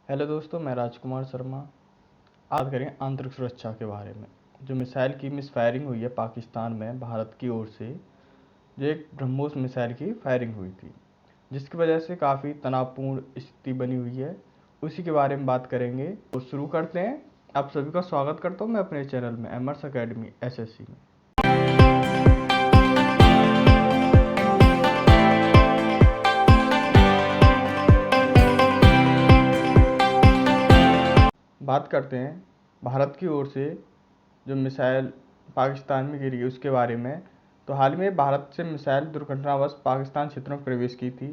Hello दोस्तों, मैं राजकुमार शर्मा। बात करें आंतरिक सुरक्षा के बारे में। जो मिसाइल की मिसफायरिंग हुई है पाकिस्तान में भारत की ओर से, जो एक ब्रह्मोस मिसाइल की फायरिंग हुई थी, जिसकी वजह से काफ़ी तनावपूर्ण स्थिति बनी हुई है, उसी के बारे में बात करेंगे। तो शुरू करते हैं। आप सभी का स्वागत करता हूँ मैं अपने चैनल में एमर्स अकेडमी एसएससी में। बात करते हैं भारत की ओर से जो मिसाइल पाकिस्तान में गिरी उसके बारे में। तो हाल में भारत से मिसाइल दुर्घटनावश पाकिस्तान क्षेत्र में प्रवेश की थी,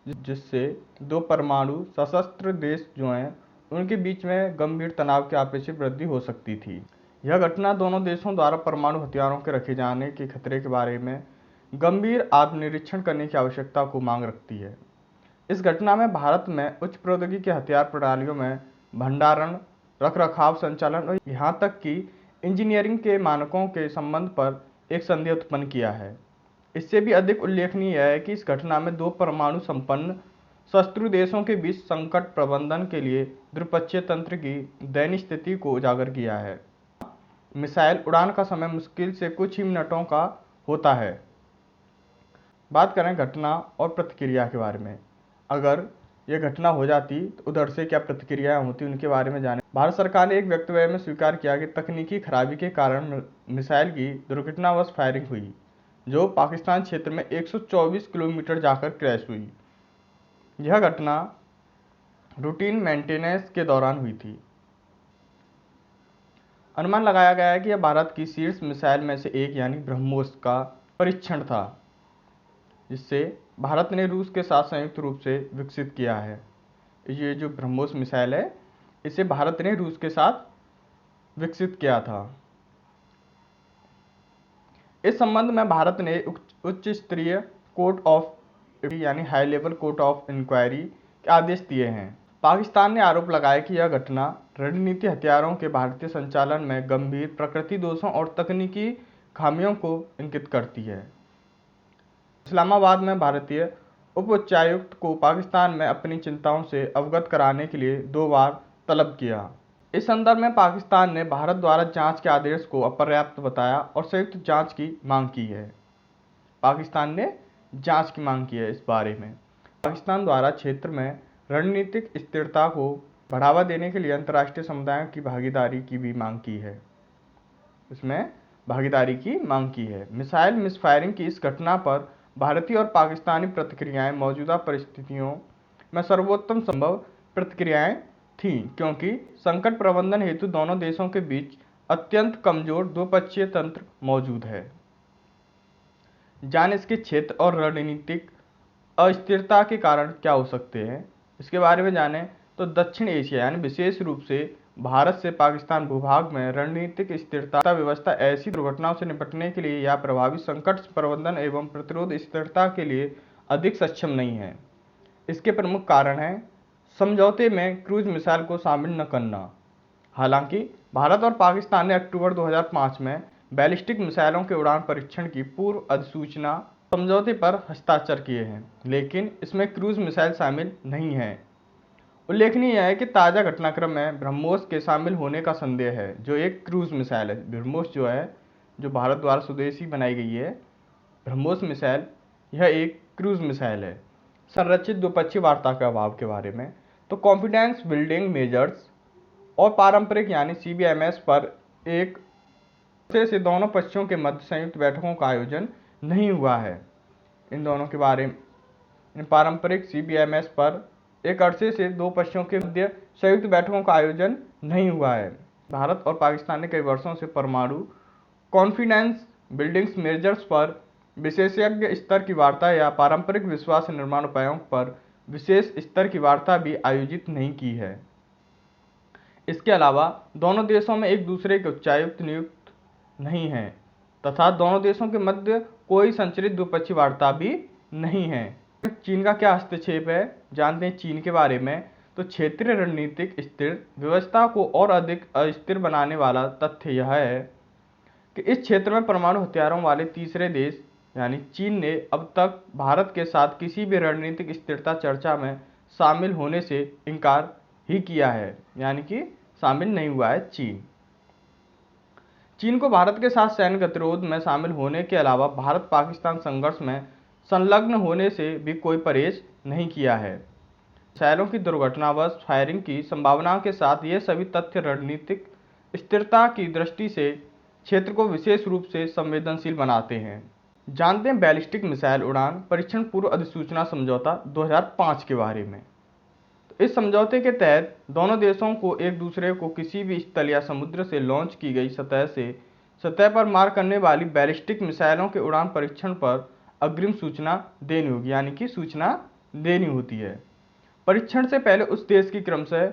जिससे दो परमाणु सशस्त्र देश जो हैं उनके बीच में गंभीर तनाव की आपसी वृद्धि हो सकती थी। यह घटना दोनों देशों द्वारा परमाणु हथियारों के रखे जाने के खतरे के बारे में गंभीर आत्मनिरीक्षण करने की आवश्यकता को मांग रखती है। इस घटना में भारत में उच्च प्रौद्योगिकी के हथियार प्रणालियों में भंडारण, रखरखाव, संचालन और यहाँ तक कि इंजीनियरिंग के मानकों के संबंध पर एक संदेह उत्पन्न किया है। इससे भी अधिक उल्लेखनीय है कि इस घटना में दो परमाणु संपन्न शत्रु देशों के बीच संकट प्रबंधन के लिए द्विपक्षीय तंत्र की दयनीय स्थिति को उजागर किया है। मिसाइल उड़ान का समय मुश्किल से कुछ ही मिनटों का होता है। बात करें घटना और प्रतिक्रिया के बारे में। अगर यह घटना हो जाती तो उधर से क्या प्रतिक्रियाएं होती उनके बारे में जाने। भारत सरकार ने एक वक्तव्य में स्वीकार किया कि तकनीकी खराबी के कारण मिसाइल की दुर्घटनावश फायरिंग हुई, जो पाकिस्तान क्षेत्र में 124 किलोमीटर जाकर क्रैश हुई। यह घटना रूटीन मेंटेनेंस के दौरान हुई थी। अनुमान लगाया गया है कि यह भारत की शीर्ष मिसाइल में से एक यानी ब्रह्मोस का परीक्षण था, जिससे भारत ने रूस के साथ संयुक्त रूप से विकसित किया है। ये जो ब्रह्मोस मिसाइल है, इसे भारत ने रूस के साथ विकसित किया था। इस संबंध में भारत ने उच्च स्तरीय कोर्ट ऑफ यानी high level court of inquiry के आदेश दिए हैं। पाकिस्तान ने आरोप लगाया कि यह घटना रणनीति हथियारों के भारतीय संचालन में गंभीर प्रकृति दोषों और तकनीकी खामियों को इंगित करती है। इस्लामाबाद में भारतीय उप उच्चायुक्त को पाकिस्तान में अपनी चिंताओं से अवगत कराने के लिए 2 बार तलब किया। इस संदर्भ में पाकिस्तान ने भारत द्वारा जांच के आदेश को अपर्याप्त बताया और संयुक्त जांच की मांग की है। पाकिस्तान ने जांच की मांग की है। इस बारे में पाकिस्तान द्वारा क्षेत्र में रणनीतिक स्थिरता को बढ़ावा देने के लिए अंतर्राष्ट्रीय समुदाय की भागीदारी की भी मांग की है। इसमें भागीदारी की मांग की है। मिसाइल मिसफायरिंग की इस घटना पर भारतीय और पाकिस्तानी प्रतिक्रियाएं मौजूदा परिस्थितियों में सर्वोत्तम संभव प्रतिक्रियाएं थीं, क्योंकि संकट प्रबंधन हेतु दोनों देशों के बीच अत्यंत कमजोर द्विपक्षीय तंत्र मौजूद है। जान इसके क्षेत्र और रणनीतिक अस्थिरता के कारण क्या हो सकते हैं, इसके बारे में जानें। तो दक्षिण एशिया यानी विशेष रूप से भारत से पाकिस्तान भूभाग में रणनीतिक स्थिरता व्यवस्था ऐसी दुर्घटनाओं से निपटने के लिए या प्रभावी संकट प्रबंधन एवं प्रतिरोध स्थिरता के लिए अधिक सक्षम नहीं है। इसके प्रमुख कारण हैं समझौते में क्रूज मिसाइल को शामिल न करना। हालांकि भारत और पाकिस्तान ने अक्टूबर 2005 में बैलिस्टिक मिसाइलों के उड़ान परीक्षण की पूर्व अधिसूचना समझौते पर हस्ताक्षर किए हैं, लेकिन इसमें क्रूज मिसाइल शामिल नहीं है। उल्लेखनीय है कि ताज़ा घटनाक्रम में ब्रह्मोस के शामिल होने का संदेह है, जो एक क्रूज मिसाइल है। ब्रह्मोस जो है, जो भारत द्वारा स्वदेशी बनाई गई है ब्रह्मोस मिसाइल, यह एक क्रूज मिसाइल है। संरचित द्विपक्षीय वार्ता के अभाव के बारे में। तो कॉन्फिडेंस बिल्डिंग मेजर्स और पारंपरिक यानी CBMS पर एक से दोनों पक्षों के मध्य संयुक्त बैठकों का आयोजन नहीं हुआ है। इन दोनों के बारे में पारंपरिक CBMS पर एक अरसे से दो पक्षों के मध्य संयुक्त बैठकों का आयोजन नहीं हुआ है। भारत और पाकिस्तान ने कई वर्षों से परमाणु कॉन्फिडेंस बिल्डिंग्स मेजर्स पर विशेषज्ञ स्तर की वार्ता या पारंपरिक विश्वास निर्माण उपायों पर विशेष स्तर की वार्ता भी आयोजित नहीं की है। इसके अलावा दोनों देशों में एक दूसरे के उच्चायुक्त नियुक्त नहीं है तथा दोनों देशों के मध्य कोई संचालित द्विपक्षीय वार्ता भी नहीं है। चीन का क्या हस्तक्षेप है, जानते हैं चीन के बारे में। तो क्षेत्रीय रणनीतिक स्थिर व्यवस्था को और अधिक अस्थिर बनाने वाला तथ्य यह है कि इस क्षेत्र में परमाणु हथियारों वाले तीसरे देश यानी चीन ने अब तक भारत के साथ किसी भी रणनीतिक स्थिरता चर्चा में शामिल होने से इनकार ही किया है, यानी कि शामिल नहीं हुआ है चीन। चीन को भारत के साथ सैन्य गतिरोध में शामिल होने के अलावा भारत पाकिस्तान संघर्ष में संलग्न होने से भी कोई परहेज नहीं किया है। मिसाइलों की दुर्घटनावश फायरिंग की संभावना के साथ ये सभी तथ्य रणनीतिक स्थिरता की दृष्टि से क्षेत्र को विशेष रूप से संवेदनशील बनाते हैं। जानते हैं बैलिस्टिक मिसाइल उड़ान परीक्षण पूर्व अधिसूचना समझौता 2005 के बारे में। तो इस समझौते के तहत दोनों देशों को एक दूसरे को किसी भी स्थल या समुद्र से लॉन्च की गई सतह पर मार करने वाली बैलिस्टिक मिसाइलों के उड़ान परीक्षण पर अग्रिम सूचना देनी होगी, यानी कि सूचना देनी होती है। परीक्षण से पहले उस देश की क्रमशः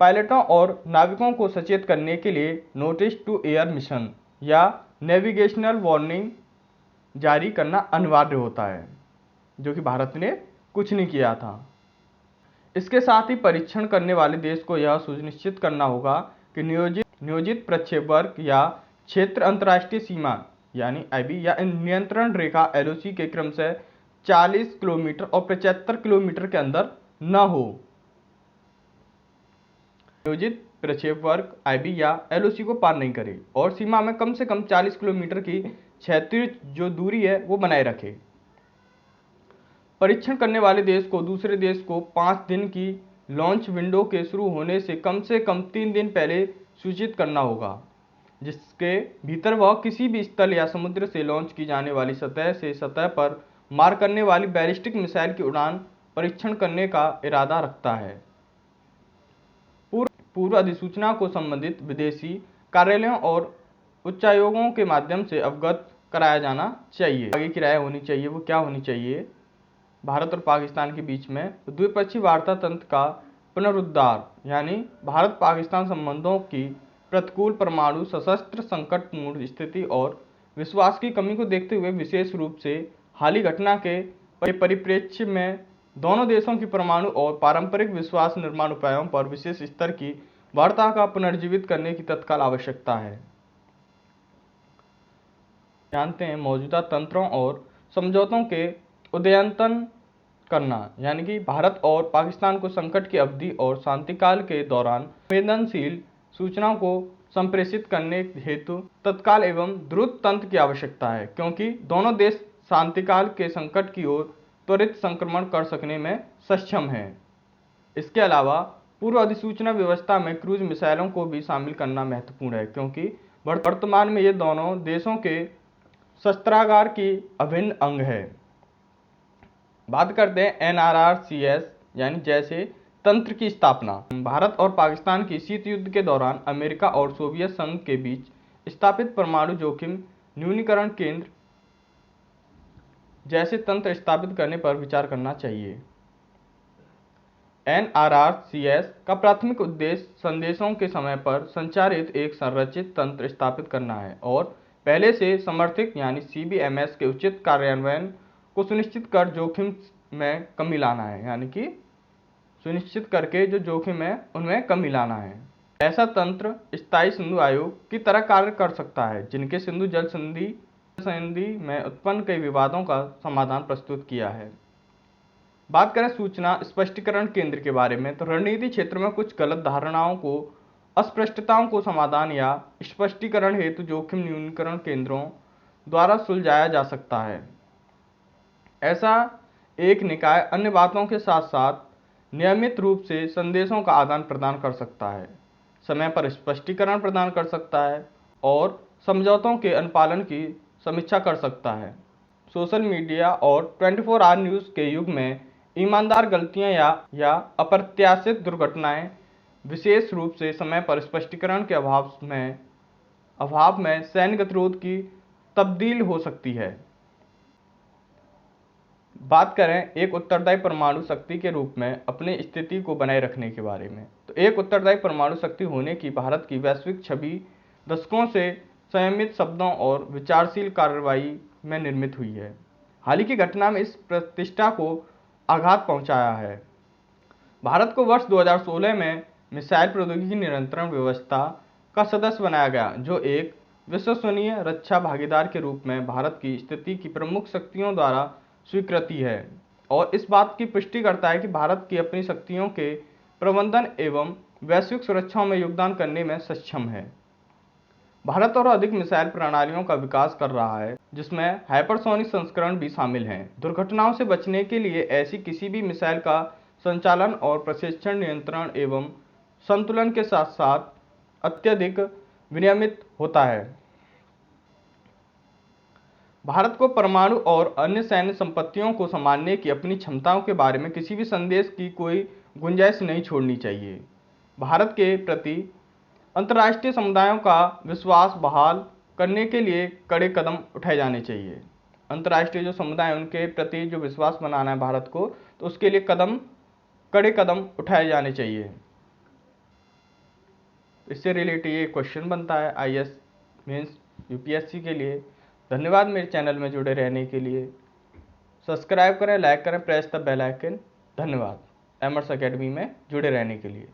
पायलटों और नाविकों को सचेत करने के लिए नोटिस टू एयर मिशन या नेविगेशनल वार्निंग जारी करना अनिवार्य होता है, जो कि भारत ने कुछ नहीं किया था। इसके साथ ही परीक्षण करने वाले देश को यह सुनिश्चित करना होगा कि नियोजित प्रक्षेपवक्र या क्षेत्र अंतर्राष्ट्रीय सीमा यानी आईबी या नियंत्रण रेखा एलओसी के क्रमशः 40 किलोमीटर और 75 किलोमीटर के अंदर न हो। नियोजित प्रक्षेपवक्र आईबी या एलओसी को पार नहीं करे और सीमा में कम से कम 40 किलोमीटर की क्षैतिज जो दूरी है वो बनाए रखे। परीक्षण करने वाले देश को दूसरे देश को 5 दिन की लॉन्च विंडो के शुरू होने से कम 3 दिन पहले सूचित करना होगा, जिसके भीतर वह किसी भी स्थल या समुद्र से लॉन्च की जाने वाली सतह पर मार करने वाली बैलिस्टिक मिसाइल की उड़ान परीक्षण करने का इरादा रखता है। पूर्व अधिसूचना को संबंधित विदेशी कार्यालयों और उच्चायोगों के माध्यम से अवगत कराया जाना चाहिए। आगे की राय होनी चाहिए वो क्या होनी चाहिए? भारत और पाकिस्तान के बीच में द्विपक्षीय वार्ता तंत्र का पुनरुद्धार, यानी भारत पाकिस्तान संबंधों की प्रतिकूल परमाणु सशस्त्र संकटपूर्ण स्थिति और विश्वास की कमी को देखते हुए विशेष रूप से हालिया घटना के परिप्रेक्ष्य में दोनों देशों की परमाणु और पारंपरिक विश्वास निर्माण उपायों पर विशेष स्तर की वार्ता का पुनर्जीवित करने की तत्काल आवश्यकता है। जानते हैं मौजूदा तंत्रों और समझौतों के उदयंतन करना, यानी कि भारत और पाकिस्तान को संकट की अवधि और शांतिकाल के दौरान संवेदनशील सूचनाओं को संप्रेषित करने हेतु तत्काल एवं द्रुत तंत्र की आवश्यकता है, क्योंकि दोनों देश शांतिकाल के संकट की ओर त्वरित संक्रमण कर सकने में सक्षम हैं। इसके अलावा पूर्व अधिसूचना व्यवस्था में क्रूज मिसाइलों को भी शामिल करना महत्वपूर्ण है, क्योंकि वर्तमान में ये दोनों देशों के शस्त्रागार की अभिन्न अंग है। बात करते हैं एनआरआरसीएस यानी जैसे तंत्र की स्थापना। भारत और पाकिस्तान की शीत युद्ध के दौरान अमेरिका और सोवियत संघ के बीच स्थापित परमाणु जोखिम न्यूनीकरण केंद्र जैसे तंत्र स्थापित करने पर विचार करना चाहिए। एनआरआरसीएस का प्राथमिक उद्देश्य संदेशों के समय पर संचारित एक संरचित तंत्र स्थापित करना है और पहले से समर्थित यानी सीबीएमएस के उचित कार्यान्वयन को सुनिश्चित कर जोखिम में कमी लाना है, यानी कि सुनिश्चित करके जो जोखिम है उनमें कमी लाना है। ऐसा तंत्र स्थायी सिंधु आयोग की तरह कार्य कर सकता है, जिनके सिंधु जल संधि में उत्पन्न कई विवादों का समाधान प्रस्तुत किया है। बात करें सूचना स्पष्टीकरण केंद्र के बारे में, तो रणनीति क्षेत्र में कुछ गलत धारणाओं को अस्पष्टताओं को समाधान या स्पष्टीकरण हेतु जोखिम न्यूनीकरण केंद्रों द्वारा सुलझाया जा सकता है। ऐसा एक निकाय अन्य बातों के साथ साथ नियमित रूप से संदेशों का आदान प्रदान कर सकता है, समय पर स्पष्टीकरण प्रदान कर सकता है और समझौतों के अनुपालन की समीक्षा कर सकता है। सोशल मीडिया और 24 आवर न्यूज़ के युग में ईमानदार गलतियां या अप्रत्याशित दुर्घटनाएं विशेष रूप से समय पर स्पष्टीकरण के अभाव में सैन्य गतिरोध की तब्दील हो सकती है। बात करें एक उत्तरदायी परमाणु शक्ति के रूप में अपनी स्थिति को बनाए रखने के बारे में, तो एक उत्तरदायी परमाणु शक्ति होने की भारत की वैश्विक छवि दशकों से संयमित शब्दों और विचारशील कार्रवाई में निर्मित हुई है। हाल ही की घटना में इस प्रतिष्ठा को आघात पहुंचाया है। भारत को वर्ष 2016 में मिसाइल प्रौद्योगिकी नियंत्रण व्यवस्था का सदस्य बनाया गया, जो एक विश्वसनीय रक्षा भागीदार के रूप में भारत की स्थिति की प्रमुख शक्तियों द्वारा स्वीकृति है। और इस बात की पुष्टि करता है कि भारत की अपनी शक्तियों के प्रबंधन एवं वैश्विक सुरक्षा में योगदान करने में सक्षम है। भारत और अधिक मिसाइल प्रणालियों का विकास कर रहा है, जिसमें हाइपरसोनिक संस्करण भी शामिल हैं। दुर्घटनाओं से बचने के लिए ऐसी किसी भी मिसाइल का संचालन और प्रशिक्षण नियंत्रण एवं संतुलन के साथ साथ अत्यधिक विनियमित होता है। भारत को परमाणु और अन्य सैन्य संपत्तियों को संभालने की अपनी क्षमताओं के बारे में किसी भी संदेश की कोई गुंजाइश नहीं छोड़नी चाहिए। भारत के प्रति अंतर्राष्ट्रीय समुदायों का विश्वास बहाल करने के लिए कड़े कदम उठाए जाने चाहिए। अंतर्राष्ट्रीय जो समुदाय है उनके प्रति जो विश्वास बनाना है भारत को, तो उसके लिए कड़े कदम उठाए जाने चाहिए। इससे रिलेटेड ये क्वेश्चन बनता है आईएएस मीन्स यूपीएससी के लिए। धन्यवाद मेरे चैनल में जुड़े रहने के लिए। सब्सक्राइब करें, लाइक करें, प्रेस द बेल आइकन। धन्यवाद एमर्स एकेडमी में जुड़े रहने के लिए।